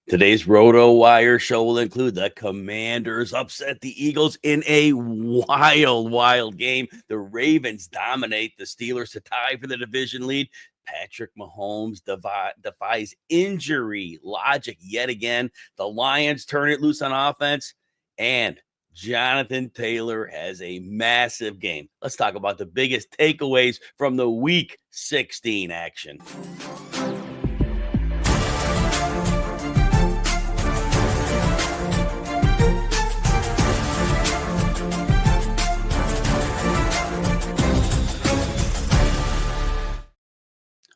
Today's Roto Wire show will include the Commanders upset the Eagles in a wild game. The Ravens dominate the Steelers to tie for the division lead. Patrick Mahomes defies injury logic yet again. The Lions turn it loose on offense, and Jonathan Taylor has a massive game. Let's talk about the biggest takeaways from the Week 16 action.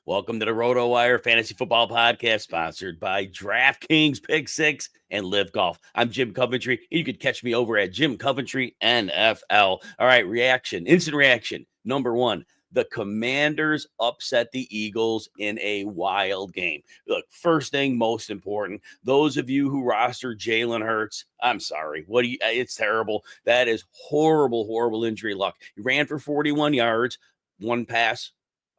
Welcome to the Roto Wire Fantasy Football Podcast, sponsored by DraftKings Pick 6 and Live Golf. I'm Jim Coventry, and you can catch me over at Jim Coventry NFL. All right, instant reaction. Number one, the Commanders upset the Eagles in a wild game. Look, first thing, most important, those of you who roster Jalen Hurts, I'm sorry. It's terrible. That is horrible injury luck. He ran for 41 yards, one pass,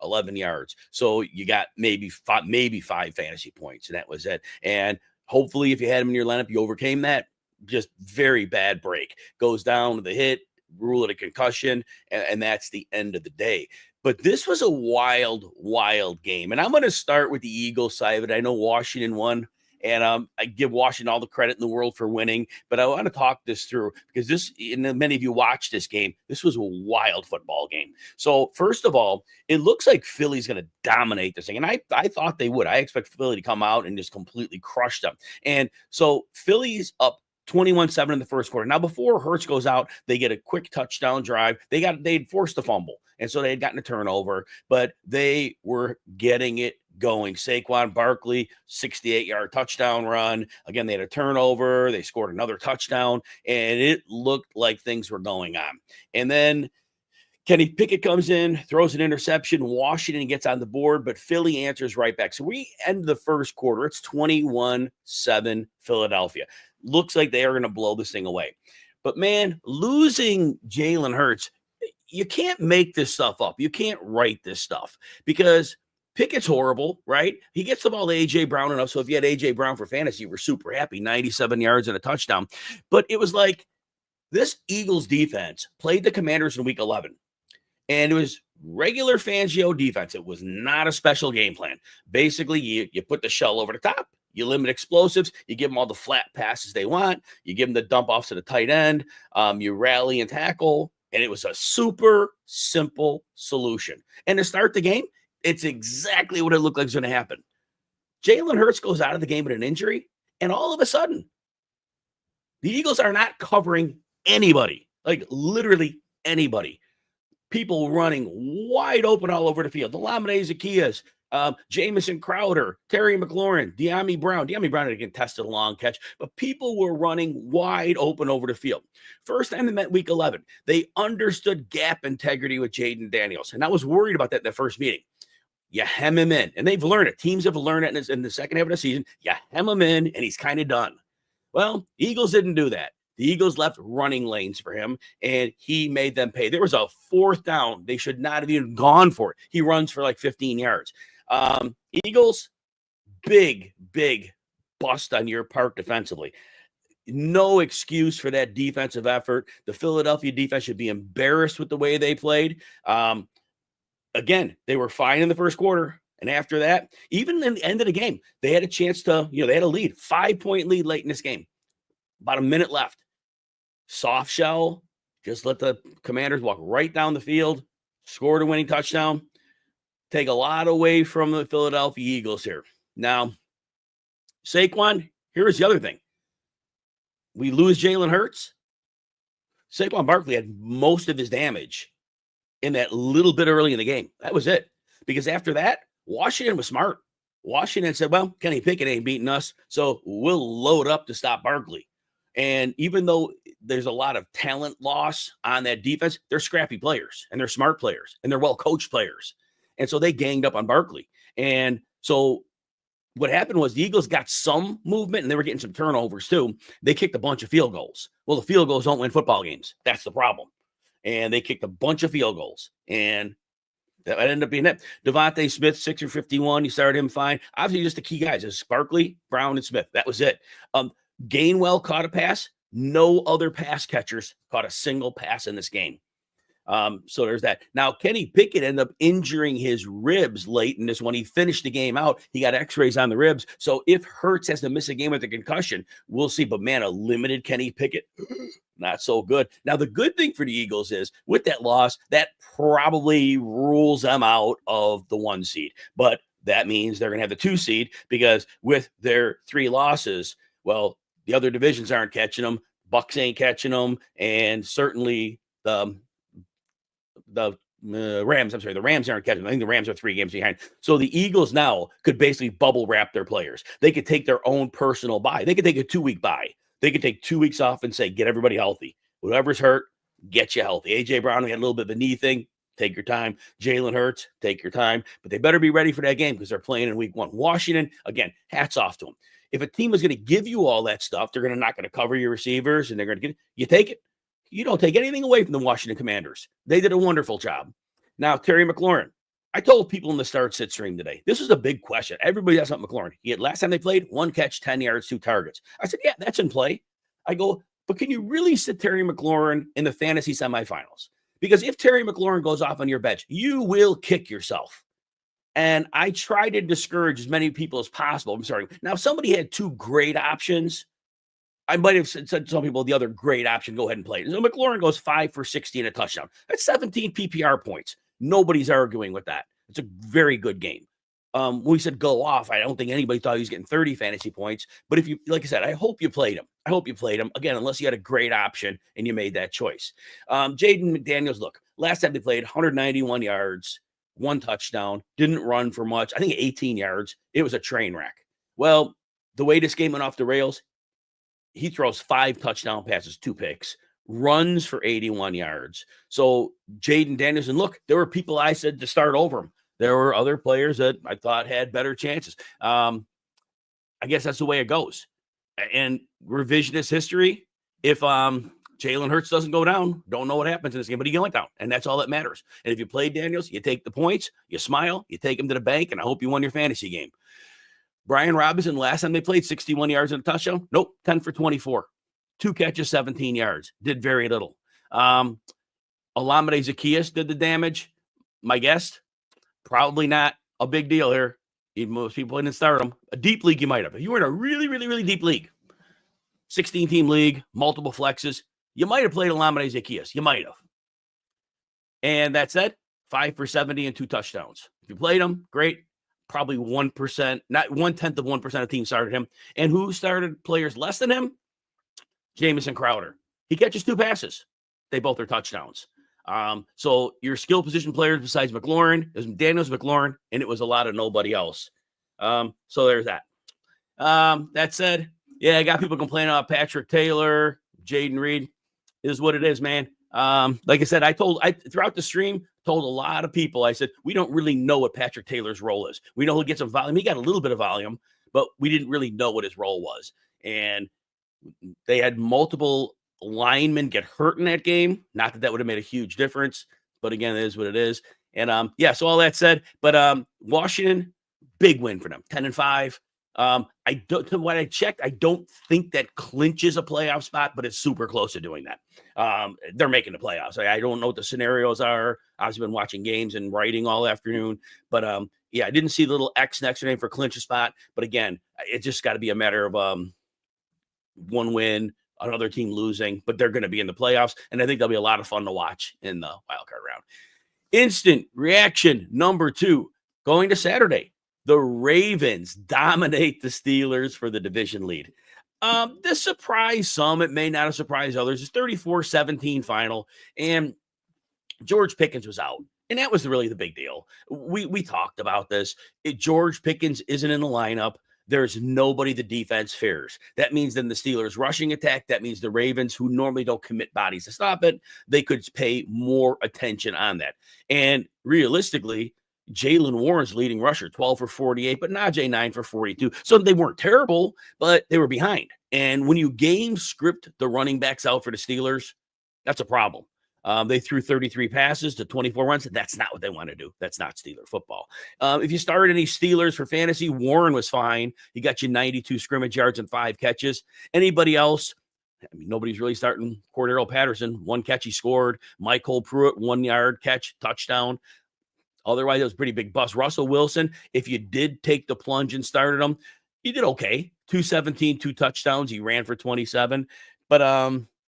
11 yards. So you got maybe five fantasy points, and that was it. And hopefully, if you had him in your lineup, you overcame that. Just very bad break. Goes down with a hit, rule it a concussion, and that's the end of the day. But this was a wild game. And I'm going to start with the Eagles side of it. I know Washington won, and I give Washington all the credit in the world for winning. But I want to talk this through because many of you watched this game. This was a wild football game. So first of all, it looks like Philly's going to dominate this thing. And I thought they would. I expect Philly to come out and just completely crush them. And so Philly's up 21-7 in the first quarter. Now, before Hurts goes out, they get a quick touchdown drive. They'd forced a fumble, and so they had gotten a turnover, but they were getting it going. Saquon Barkley, 68-yard touchdown run. Again, they had a turnover. They scored another touchdown, and it looked like things were going on. And then Kenny Pickett comes in, throws an interception. Washington gets on the board, but Philly answers right back. So we end the first quarter. It's 21-7 Philadelphia. Looks like they are going to blow this thing away. But, man, losing Jalen Hurts, you can't make this stuff up. You can't write this stuff because Pickett's horrible, right? He gets the ball to A.J. Brown enough. So if you had A.J. Brown for fantasy, you were super happy, 97 yards and a touchdown. But it was like this Eagles defense played the Commanders in Week 11. And it was regular Fangio defense. It was not a special game plan. Basically, you put the shell over the top. You limit explosives. You give them all the flat passes they want. You give them the dump offs to the tight end. You rally and tackle. And it was a super simple solution. And to start the game, it's exactly what it looked like was going to happen. Jalen Hurts goes out of the game with an injury. And all of a sudden, the Eagles are not covering anybody. Like literally anybody. People running wide open all over the field. The Olamide Zaccheaus, Jamison Crowder, Terry McLaurin, De'Ami Brown. De'Ami Brown had contested a long catch, but people were running wide open over the field. First time they met Week 11, they understood gap integrity with Jaden Daniels, and I was worried about that in the first meeting. You hem him in, and they've learned it. Teams have learned it in the second half of the season. You hem him in, and he's kind of done. Well, the Eagles didn't do that. The Eagles left running lanes for him, and he made them pay. There was a fourth down. They should not have even gone for it. He runs for like 15 yards. Eagles, big bust on your part defensively. No excuse for that defensive effort. The Philadelphia defense should be embarrassed with the way they played. Again, they were fine in the first quarter. And after that, even in the end of the game, they had a chance to, they had a lead, 5-point lead late in this game. About a minute left. Soft shell, just let the Commanders walk right down the field, scored a winning touchdown. Take a lot away from the Philadelphia Eagles here. Now, Saquon, here's the other thing. We lose Jalen Hurts. Saquon Barkley had most of his damage in that little bit early in the game. That was it. Because after that, Washington was smart. Washington said, well, Kenny Pickett ain't beating us, so we'll load up to stop Barkley. And even though there's a lot of talent loss on that defense, they're scrappy players, and they're smart players, and they're well-coached players. And so they ganged up on Barkley. And so what happened was the Eagles got some movement, and they were getting some turnovers too. They kicked a bunch of field goals. Well, the field goals don't win football games. That's the problem. And they kicked a bunch of field goals. And That might end up being it. Devontae Smith, 6 for 51. You started him fine. Obviously, just the key guys is Barkley, Brown, and Smith. That was it. Gainwell caught a pass. No other pass catchers caught a single pass in this game. So there's that. Now, Kenny Pickett ended up injuring his ribs late in this one. He finished the game out. He got x-rays on the ribs. So if Hurts has to miss a game with a concussion, we'll see. But man, a limited Kenny Pickett, not so good. Now, the good thing for the Eagles is with that loss, that probably rules them out of the 1 seed. But that means they're going to have the 2 seed because with their 3 losses, well, the other divisions aren't catching them. Bucks ain't catching them. And certainly the Rams, the Rams aren't catching them. I think the Rams are 3 games behind. So the Eagles now could basically bubble wrap their players. They could take their own personal bye. They could take a 2-week bye. They could take 2 weeks off and say, get everybody healthy. Whoever's hurt, get you healthy. A.J. Brown, we had a little bit of a knee thing. Take your time. Jalen Hurts, take your time. But they better be ready for that game because they're playing in week 1. Washington, again, hats off to them. If a team is going to give you all that stuff, they're not going to cover your receivers, and they're going to get you take it. You don't take anything away from the Washington Commanders. They did a wonderful job. Now, Terry McLaurin. I told people in the start-sit stream today, this was a big question. Everybody asked about McLaurin. He had last time they played, 1 catch, 10 yards, 2 targets. I said, yeah, that's in play. I go, but can you really sit Terry McLaurin in the fantasy semifinals? Because if Terry McLaurin goes off on your bench, you will kick yourself. And I try to discourage as many people as possible. I'm sorry. Now, if somebody had 2 great options, I might have said to some people the other great option, go ahead and play it. So McLaurin goes 5 for 60 and a touchdown. That's 17 PPR points. Nobody's arguing with that. It's a very good game. When we said go off, I don't think anybody thought he was getting 30 fantasy points. But if you, like I said, I hope you played him. I hope you played him. Again, unless you had a great option and you made that choice. Jaden McDaniels, look, last time they played 191 yards. 1 touchdown, didn't run for much. I think 18 yards. It was a train wreck. Well, the way this game went off the rails, he throws 5 touchdown passes, 2 picks, runs for 81 yards. So Jaden Danielson, look, there were people I said to start over him. There were other players that I thought had better chances. I guess that's the way it goes. And revisionist history, if Jalen Hurts doesn't go down, don't know what happens in this game, but he went down, and that's all that matters. And if you play Daniels, you take the points, you smile, you take him to the bank, and I hope you won your fantasy game. Brian Robinson, last time they played, 61 yards and a touchdown. Nope, 10 for 24. 2 catches, 17 yards. Did very little. Olamide Zaccheaus did the damage. My guess, probably not a big deal here. Even most people didn't start him. A deep league, you might have. If you were in a really, really, really deep league, 16-team league, multiple flexes, you might have played Olamide Zaccheaus. You might have. And that said, 5 for 70 and 2 touchdowns. If you played him, great. Probably 1%, not 1/10 of 1% of teams started him. And who started players less than him? Jamison Crowder. He catches 2 passes. They both are touchdowns. So your skill position players besides McLaurin, it was Daniels, McLaurin, and it was a lot of nobody else. So there's that. That said, yeah, I got people complaining about Patrick Taylor, Jaden Reed. Is what it is, man. Like I said, I throughout the stream told a lot of people, I said, we don't really know what Patrick Taylor's role is. We know he gets some volume. He got a little bit of volume, but we didn't really know what his role was. And they had multiple linemen get hurt in that game. Not that that would have made a huge difference, but again, it is what it is. And yeah, so all that said, but Washington, big win for them, 10-5. I don't, to what I checked, I don't think that clinches a playoff spot, but it's super close to doing that. They're making the playoffs. I don't know what the scenarios are. I've been watching games and writing all afternoon, but yeah, I didn't see the little X next to name for clinch a spot. But again, it just got to be a matter of one win, another team losing, but they're going to be in the playoffs, and I think they'll be a lot of fun to watch in the wild card round. Instant reaction number 2, going to Saturday. The Ravens dominate the Steelers for the division lead. This surprised some. It may not have surprised others. It's 34-17 final, and George Pickens was out, and that was really the big deal. We talked about this. George Pickens isn't in the lineup. There's nobody the defense fears. That means then the Steelers rushing attack. That means the Ravens, who normally don't commit bodies to stop it, they could pay more attention on that. And realistically, Jalen Warren's leading rusher, 12 for 48, but Najee 9 for 42. So they weren't terrible, but they were behind. And when you game script the running backs out for the Steelers, that's a problem. They threw 33 passes to 24 runs. That's not what they want to do. That's not Steeler football. If you started any Steelers for fantasy, Warren was fine. He got you 92 scrimmage yards and 5 catches. Anybody else? I mean, nobody's really starting. Cordero Patterson, 1 catch he scored. Michael Pruitt, 1 yard catch, touchdown. Otherwise, it was a pretty big bust. Russell Wilson, if you did take the plunge and started him, he did okay. 217, 2 touchdowns. He ran for 27. But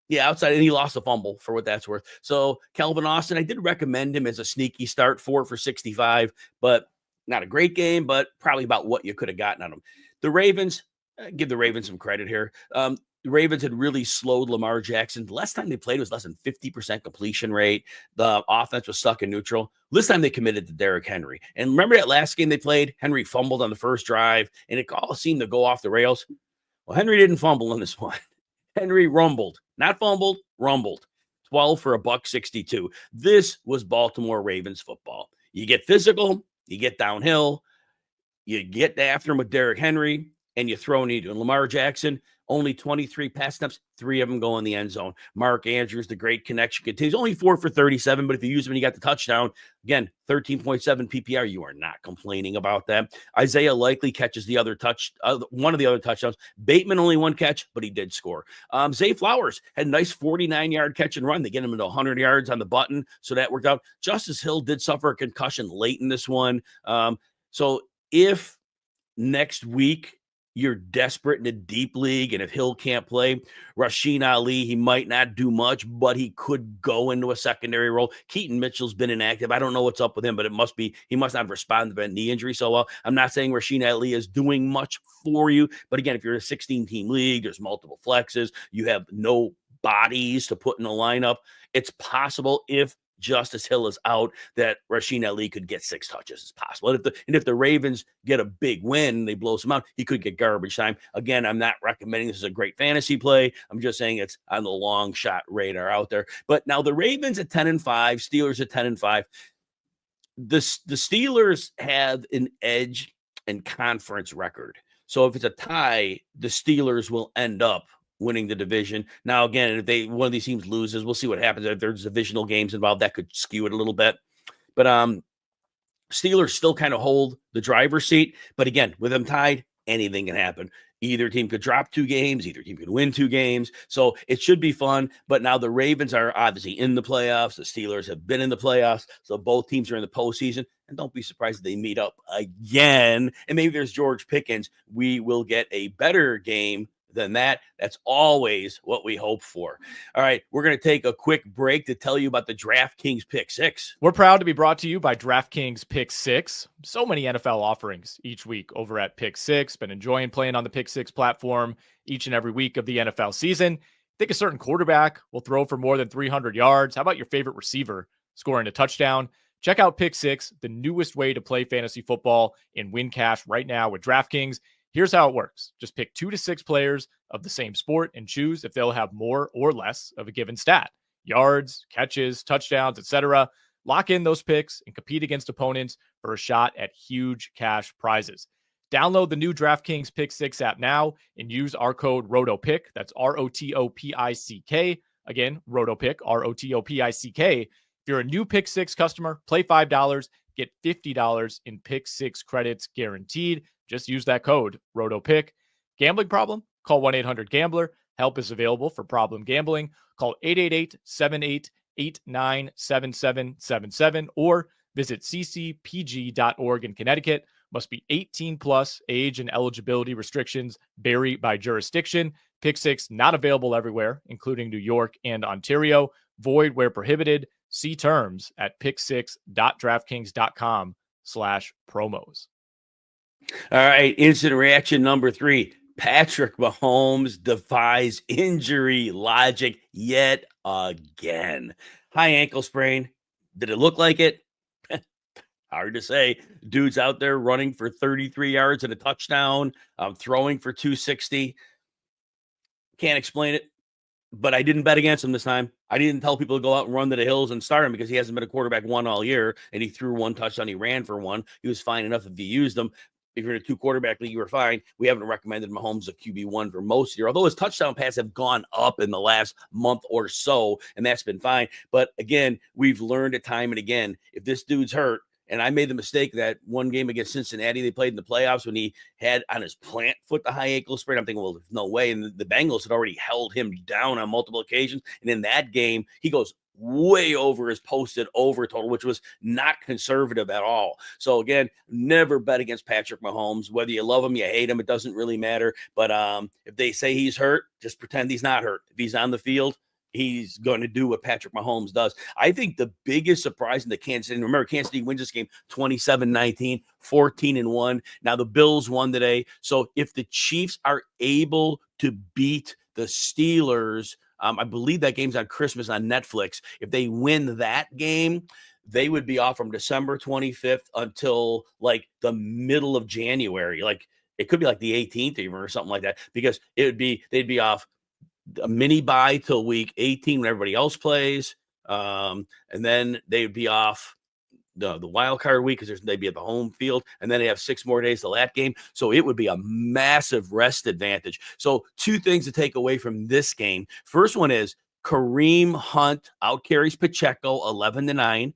yeah, outside, and he lost a fumble for what that's worth. So Calvin Austin, I did recommend him as a sneaky start, 4 for 65, but not a great game, but probably about what you could have gotten on him. The Ravens, give the Ravens some credit here. The Ravens had really slowed Lamar Jackson. The last time they played was less than 50% completion rate. The offense was stuck in neutral. This time they committed to Derrick Henry. And remember that last game they played? Henry fumbled on the first drive, and it all seemed to go off the rails. Well, Henry didn't fumble in this one. Henry rumbled. Not fumbled, rumbled. 12 for $162. This was Baltimore Ravens football. You get physical, you get downhill, you get after him with Derrick Henry, and you throw into and Lamar Jackson. Only 23 pass attempts, 3 of them go in the end zone. Mark Andrews, the great connection continues. Only 4 for 37, but if you use him and you got the touchdown, again, 13.7 PPR, you are not complaining about that. Isaiah Likely catches the other one of the other touchdowns. Bateman only 1 catch, but he did score. Zay Flowers had a nice 49-yard catch and run. They get him into 100 yards on the button, so that worked out. Justice Hill did suffer a concussion late in this one. So if next week you're desperate in a deep league, and if Hill can't play, Rasheen Ali, he might not do much, but he could go into a secondary role. Keaton Mitchell's been inactive. I don't know what's up with him, but he must not have responded to a knee injury so well. I'm not saying Rasheen Ali is doing much for you, but again, if you're a 16-team league, there's multiple flexes, you have no bodies to put in the lineup, it's possible if Justice Hill is out that Rasheen Ali could get 6 touches. It's possible. And if the Ravens get a big win, they blow some out, he could get garbage time. Again, I'm not recommending this is a great fantasy play. I'm just saying it's on the long shot radar out there. But now the Ravens at 10-5, Steelers at 10-5. The Steelers have an edge in conference record. So if it's a tie, the Steelers will end up winning the division. Now, again, if one of these teams loses, we'll see what happens. If there's divisional games involved, that could skew it a little bit. But Steelers still kind of hold the driver's seat. But again, with them tied, anything can happen. Either team could drop 2 games. Either team could win 2 games. So it should be fun. But now the Ravens are obviously in the playoffs. The Steelers have been in the playoffs. So both teams are in the postseason. And don't be surprised if they meet up again. And maybe there's George Pickens. We will get a better game than that. That's always what we hope for. All right, we're going to take a quick break to tell you about the DraftKings Pick 6. We're proud to be brought to you by DraftKings Pick 6. So many NFL offerings each week over at Pick 6. Been enjoying playing on the Pick 6 platform each and every week of the NFL season. Think a certain quarterback will throw for more than 300 yards. How about your favorite receiver scoring a touchdown? Check out Pick 6, the newest way to play fantasy football and win cash right now with DraftKings. Here's how it works. Just pick 2 to 6 players of the same sport and choose if they'll have more or less of a given stat. Yards, catches, touchdowns, etc. Lock in those picks and compete against opponents for a shot at huge cash prizes. Download the new DraftKings Pick 6 app now and use our code ROTOPICK. That's ROTOPICK. Again, ROTOPICK, ROTOPICK. If you're a new Pick 6 customer, play $5, get $50 in Pick 6 credits guaranteed. Just use that code, ROTOPICK. Gambling problem? Call 1-800-GAMBLER. Help is available for problem gambling. Call 888-78-89-7777 or visit ccpg.org in Connecticut. Must be 18 plus. Age and eligibility restrictions vary by jurisdiction. Pick 6 not available everywhere, including New York and Ontario. Void where prohibited. See terms at pick6.draftkings.com/promos. All right, instant reaction number 3. Patrick Mahomes defies injury logic yet again. High ankle sprain. Did it look like it? Hard to say. Dude's out there running for 33 yards and a touchdown, throwing for 260. Can't explain it, but I didn't bet against him this time. I didn't tell people to go out and run to the hills and start him because he hasn't been a quarterback 1 all year, and he threw 1 touchdown. He ran for 1. He was fine enough if you used him. If you're in a 2-quarterback league, you were fine. We haven't recommended Mahomes a QB1 for most of the year, although his touchdown passes have gone up in the last month or so, and that's been fine. But again, we've learned it time and again, if this dude's hurt, and I made the mistake that one game against Cincinnati, they played in the playoffs when he had on his plant foot the high ankle sprain. I'm thinking, well, there's no way. And the Bengals had already held him down on multiple occasions. And in that game, he goes way over his posted over total, which was not conservative at all. So again, never bet against Patrick Mahomes. Whether you love him, you hate him, it doesn't really matter. But if they say he's hurt, just pretend he's not hurt. If he's on the field, he's going to do what Patrick Mahomes does. I think the biggest surprise in the Kansas City, remember, Kansas City wins this game 27-19, 14-1. Now the Bills won today. So if the Chiefs are able to beat the Steelers, I believe that game's on Christmas on Netflix. If they win that game, they would be off from December 25th until like the middle of January. Like it could be like the 18th even or something like that, because they'd be off a mini bye till week 18 when everybody else plays. And then they'd be off the wild card week because they'd be at the home field, and then they have 6 more days till that game. So it would be a massive rest advantage. So 2 things to take away from this game. First one is Kareem Hunt outcarries Pacheco 11-9,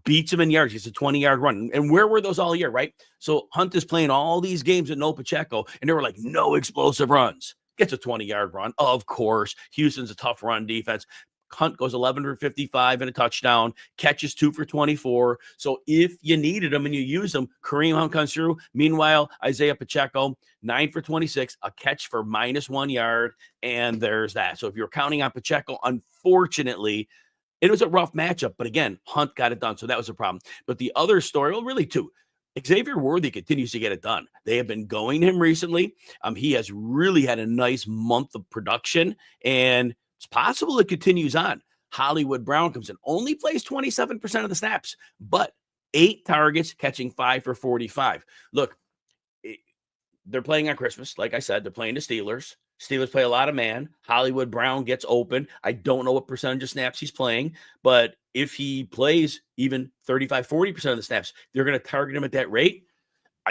beats him in yards. It's a 20-yard run. And where were those all year, right? So Hunt is playing all these games with no Pacheco, and they were like, no explosive runs. Gets a 20-yard run, of course. Houston's a tough run defense. Hunt goes 11 for 55 and a touchdown, catches 2 for 24. So if you needed him and you use him, Kareem Hunt comes through. Meanwhile, Isaiah Pacheco, 9 for 26, a catch for -1 yard, and there's that. So if you're counting on Pacheco, unfortunately, it was a rough matchup. But again, Hunt got it done, so that was a problem. But the other story, well, really 2. Xavier Worthy continues to get it done. They have been going to him recently. He has really had a nice month of production, and it's possible it continues on. Hollywood Brown comes in, only plays 27% of the snaps, but 8 targets, catching 5 for 45. Look, they're playing on Christmas. Like I said, they're playing the Steelers. Steelers play a lot of man. Hollywood Brown gets open. I don't know what percentage of snaps he's playing, but if he plays even 35, 40% of the snaps, they're going to target him at that rate.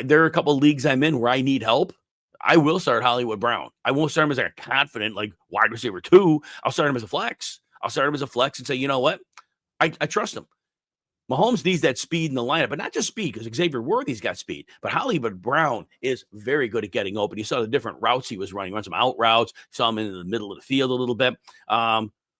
There are a couple of leagues I'm in where I need help. I will start Hollywood Brown. I won't start him as a confident, like wide receiver 2. I'll start him as a flex. I'll start him as a flex and say, you know what? I trust him. Mahomes needs that speed in the lineup, but not just speed, because Xavier Worthy's got speed. But Hollywood Brown is very good at getting open. You saw the different routes he was running. Run some out routes. Saw him in the middle of the field a little bit.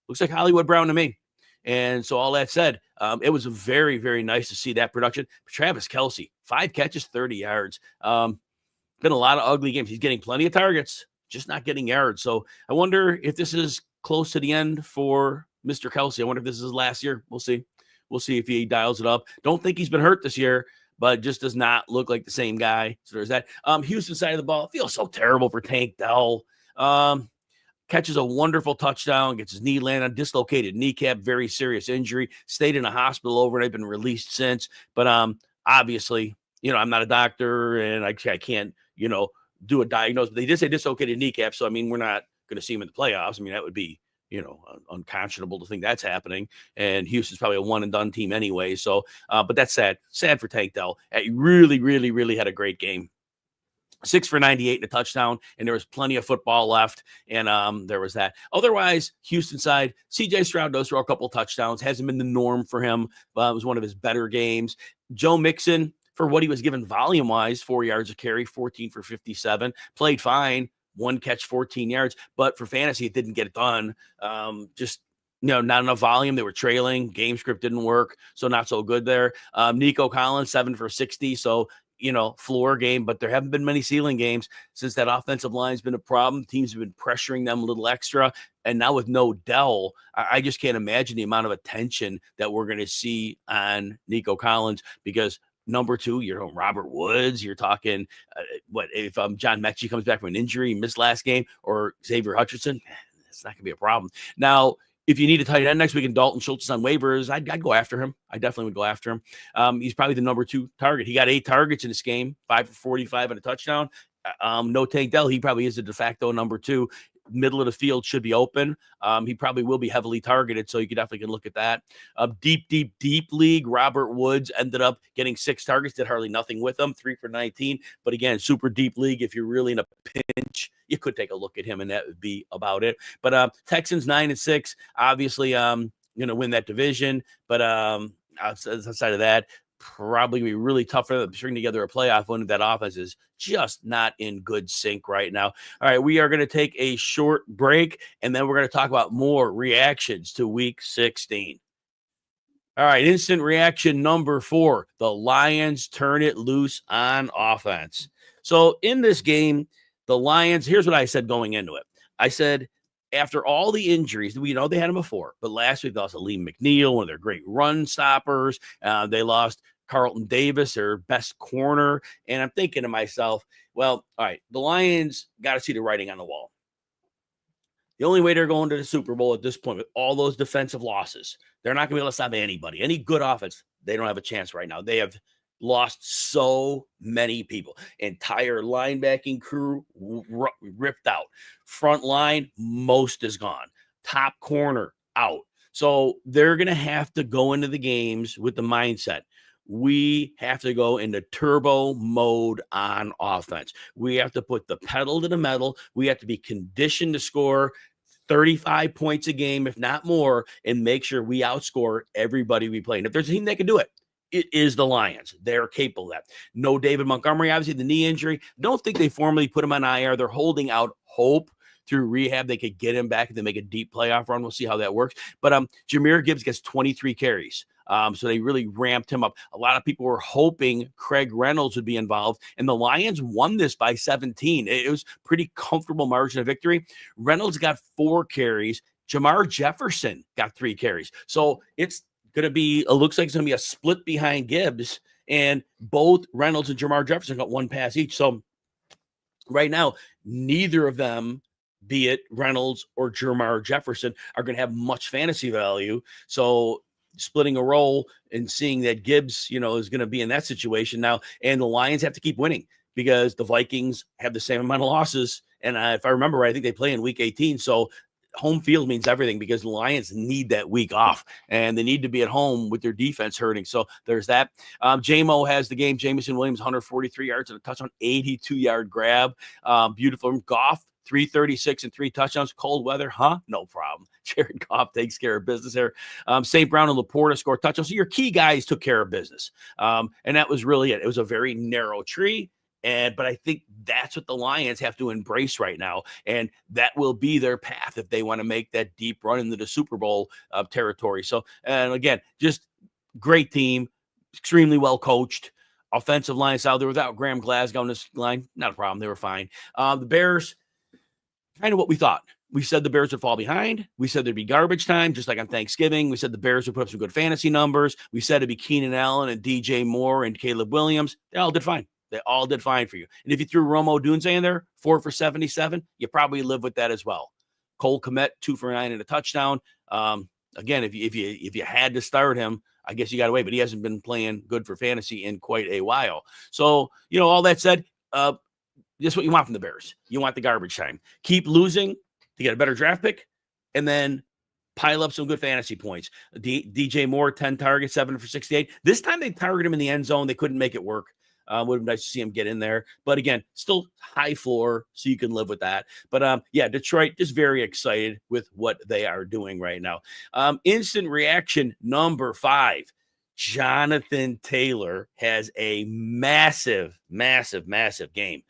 Looks like Hollywood Brown to me. And so all that said, it was very, very nice to see that production. Travis Kelce, 5 catches, 30 yards. Been a lot of ugly games. He's getting plenty of targets, just not getting yards. So I wonder if this is close to the end for Mr. Kelce. I wonder if this is his last year. We'll see. We'll see if he dials it up. Don't think he's been hurt this year, but just does not look like the same guy. So there's that. Houston side of the ball feels so terrible for Tank Dell. Catches a wonderful touchdown, gets his knee landed on, dislocated kneecap, very serious injury, stayed in a hospital overnight, been released since. But obviously, I'm not a doctor and I can't, do a diagnosis. But they did say dislocated kneecap. So, we're not going to see him in the playoffs. That would be, unconscionable to think that's happening. And Houston's probably a one and done team anyway. So, but that's sad for Tank Dell. He really, really, really had a great game. 6 for 98 and a touchdown, and there was plenty of football left, and there was that. Otherwise, Houston side, C.J. Stroud does throw a couple touchdowns. Hasn't been the norm for him. It was one of his better games. Joe Mixon, for what he was given volume-wise, 4 yards a carry, 14 for 57. Played fine, 1 catch, 14 yards. But for fantasy, it didn't get it done. Not enough volume. They were trailing. Game script didn't work, so not so good there. Nico Collins, 7 for 60, so floor game, but there haven't been many ceiling games since that offensive line has been a problem. Teams have been pressuring them a little extra. And now with no Dell, I just can't imagine the amount of attention that we're going to see on Nico Collins, because number 2, you're Robert Woods. You're talking, if John Mechie comes back from an injury, missed last game, or Xavier Hutchinson, it's not going to be a problem. Now, if you need a tight end next week and Dalton Schultz is on waivers, I'd go after him. I definitely would go after him. He's probably the number 2 target. He got 8 targets in this game, 5 for 45 and a touchdown. No Tank Dell. He probably is the de facto number 2. middle of the field should be open. He probably will be heavily targeted, so you definitely can look at that. Deep league, Robert Woods ended up getting 6 targets, did hardly nothing with them, 3 for 19. But again, super deep league, if you're really in a pinch, you could take a look at him, and that would be about it. But Texans 9-6, obviously going to win that division. But outside of that, probably be really tough for them to string together a playoff when that offense is just not in good sync right now. All right, we are going to take a short break, and then we're going to talk about more reactions to Week 16. All right, instant reaction number 4. The Lions turn it loose on offense. So in this game, the Lions, here's what I said going into it. I said, after all the injuries, we know they had them before, but last week they lost Lee McNeil, one of their great run stoppers. They lost Carlton Davis, their best corner. And I'm thinking to myself, well, all right, the Lions got to see the writing on the wall. The only way they're going to the Super Bowl at this point with all those defensive losses, they're not going to be able to stop anybody. Any good offense, they don't have a chance right now. They have lost so many people. Entire linebacking crew ripped out. Front line, most is gone. Top corner, out. So they're going to have to go into the games with the mindset. We have to go into turbo mode on offense. We have to put the pedal to the metal. We have to be conditioned to score 35 points a game, if not more, and make sure we outscore everybody we play. And if there's a team that can do it, it is the Lions. They're capable of that. No David Montgomery, obviously, the knee injury. Don't think they formally put him on IR. They're holding out hope through rehab they could get him back and then make a deep playoff run. We'll see how that works. But Jahmyr Gibbs gets 23 carries. So they really ramped him up. A lot of people were hoping Craig Reynolds would be involved, and the Lions won this by 17. It was pretty comfortable margin of victory. Reynolds got 4 carries. Jamar Jefferson got 3 carries. So it's going to be, it looks like it's going to be a split behind Gibbs, and both Reynolds and Jamar Jefferson got 1 pass each. So right now, neither of them, be it Reynolds or Jamar Jefferson, are going to have much fantasy value. So splitting a role and seeing that Gibbs, is going to be in that situation now, and the Lions have to keep winning because the Vikings have the same amount of losses. And if I remember right, I think they play in week 18. So home field means everything because the Lions need that week off, and they need to be at home with their defense hurting. So there's that. J-Mo has the game. Jameson Williams, 143 yards and a touchdown, 82-yard grab. Beautiful. Goff, 336 and 3 touchdowns. Cold weather, huh? No problem. Jared Goff takes care of business here. St. Brown and Laporta scored touchdowns. So your key guys took care of business. And that was really it. It was a very narrow tree. But I think that's what the Lions have to embrace right now. And that will be their path if they want to make that deep run into the Super Bowl territory. So, and again, just great team, extremely well coached. Offensive line out there without Graham Glasgow on this line, not a problem. They were fine. The Bears, kind of what we thought. We said the Bears would fall behind. We said there'd be garbage time, just like on Thanksgiving. We said the Bears would put up some good fantasy numbers. We said it'd be Keenan Allen and DJ Moore and Caleb Williams. They all did fine. They all did fine for you. And if you threw Romo Dunze in there, 4 for 77, you probably live with that as well. Cole Kmet, 2 for 9 and a touchdown. Again, if you had to start him, I guess you got away, but he hasn't been playing good for fantasy in quite a while. So, all that said, just what you want from the Bears. You want the garbage time. Keep losing to get a better draft pick, and then pile up some good fantasy points. DJ Moore, 10 targets, 7 for 68. This time they targeted him in the end zone. They couldn't make it work. Would have been nice to see him get in there. But again, still high floor, so you can live with that. But Detroit, just very excited with what they are doing right now. Instant reaction number 5. Jonathan Taylor has a massive, massive, massive game.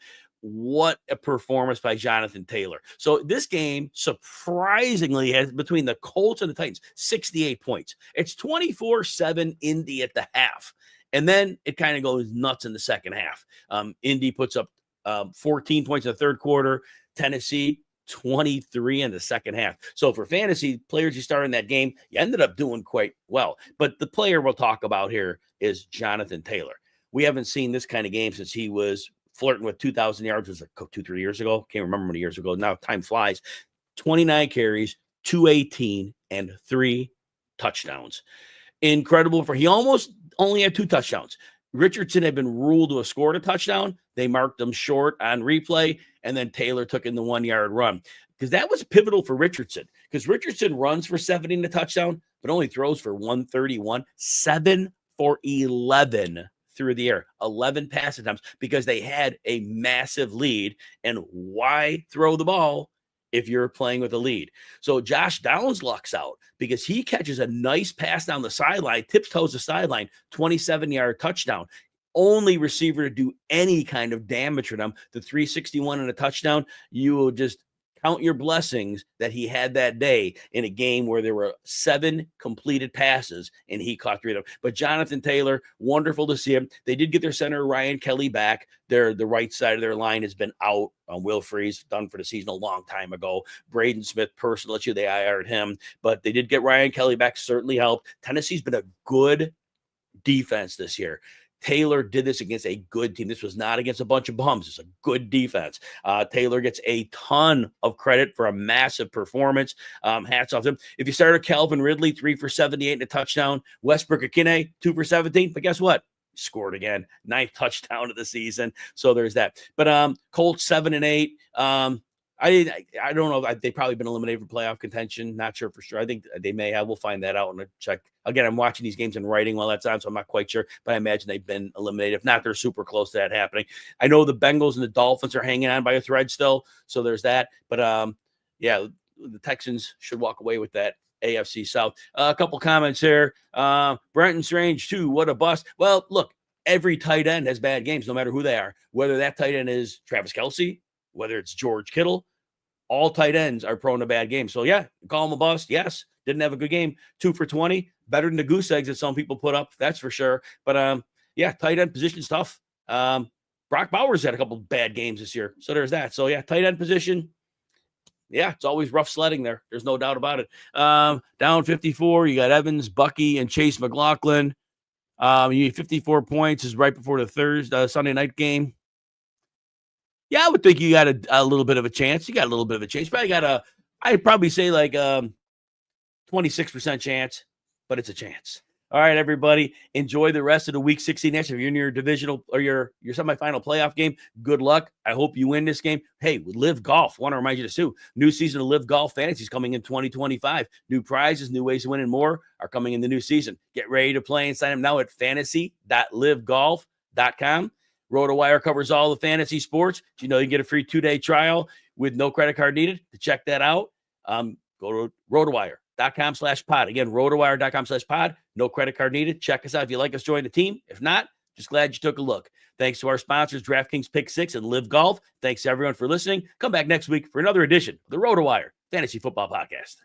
What a performance by Jonathan Taylor. So this game surprisingly has, between the Colts and the Titans, 68 points. It's 24-7 Indy at the half. And then it kind of goes nuts in the second half. Indy puts up 14 points in the third quarter. Tennessee, 23 in the second half. So for fantasy players you start in that game, you ended up doing quite well. But the player we'll talk about here is Jonathan Taylor. We haven't seen this kind of game since he was flirting with 2,000 yards. It was like 2-3 years ago. Can't remember how many years ago. Now time flies. 29 carries, 218, and 3 touchdowns. Incredible he almost only had 2 touchdowns. Richardson had been ruled to have scored a touchdown. They marked him short on replay, and then Taylor took in the 1-yard run. Because that was pivotal for Richardson. Because Richardson runs for 70 and a touchdown, but only throws for 131, 7 for 11 through the air, 11 pass attempts, because they had a massive lead. And why throw the ball if you're playing with a lead? So Josh Downs lucks out because he catches a nice pass down the sideline, tiptoes the sideline, 27-yard touchdown. Only receiver to do any kind of damage for them. The 361 and a touchdown, you will just count your blessings that he had that day in a game where there were 7 completed passes and he caught 3 of them. But Jonathan Taylor, wonderful to see him. They did get their center Ryan Kelly back. The right side of their line has been out. Will Freeze, done for the season a long time ago. Braden Smith, personally, they IR'd him. But they did get Ryan Kelly back, certainly helped. Tennessee's been a good defense this year. Taylor did this against a good team. This was not against a bunch of bums. It's a good defense. Taylor gets a ton of credit for a massive performance. Hats off to him. If you started Calvin Ridley, 3 for 78 and a touchdown. Westbrook Akine, 2 for 17. But guess what? Scored again. 9th touchdown of the season. So there's that. But Colts 7 and 8. I don't know. They've probably been eliminated from playoff contention. Not sure for sure. I think they may have. We'll find that out and check. Again, I'm watching these games in writing while that's on, so I'm not quite sure. But I imagine they've been eliminated. If not, they're super close to that happening. I know the Bengals and the Dolphins are hanging on by a thread still, so there's that. But yeah, the Texans should walk away with that AFC South. A couple comments here. Brenton Strange, too. What a bust. Well, look, every tight end has bad games, no matter who they are. Whether that tight end is Travis Kelce, whether it's George Kittle, all tight ends are prone to bad games. So, yeah, call him a bust. Yes, didn't have a good game. 2 for 20, better than the goose eggs that some people put up. That's for sure. But, yeah, tight end position's tough. Brock Bowers had a couple bad games this year. So there's that. So, yeah, tight end position. Yeah, it's always rough sledding there. There's no doubt about it. Down 54, you got Evans, Bucky, and Chase McLaughlin. You need 54 points is right before the Sunday night game. Yeah, I would think you got a little bit of a chance. You got a little bit of a chance. Probably got I'd probably say like 26% chance, but it's a chance. All right, everybody, enjoy the rest of the Week 16 action. If you're in your divisional or your semifinal playoff game, good luck. I hope you win this game. Hey, Live Golf. Want to remind you this too. New season of Live Golf Fantasy is coming in 2025. New prizes, new ways to win, and more are coming in the new season. Get ready to play and sign up now at fantasy.livegolf.com. RotoWire covers all the fantasy sports. You know, you get a free 2-day trial with no credit card needed. To check that out, go to rotowire.com/pod. Again, rotowire.com/pod. No credit card needed. Check us out if you like us, join the team. If not, just glad you took a look. Thanks to our sponsors, DraftKings Pick 6 and Live Golf. Thanks to everyone for listening. Come back next week for another edition of the RotoWire Fantasy Football Podcast.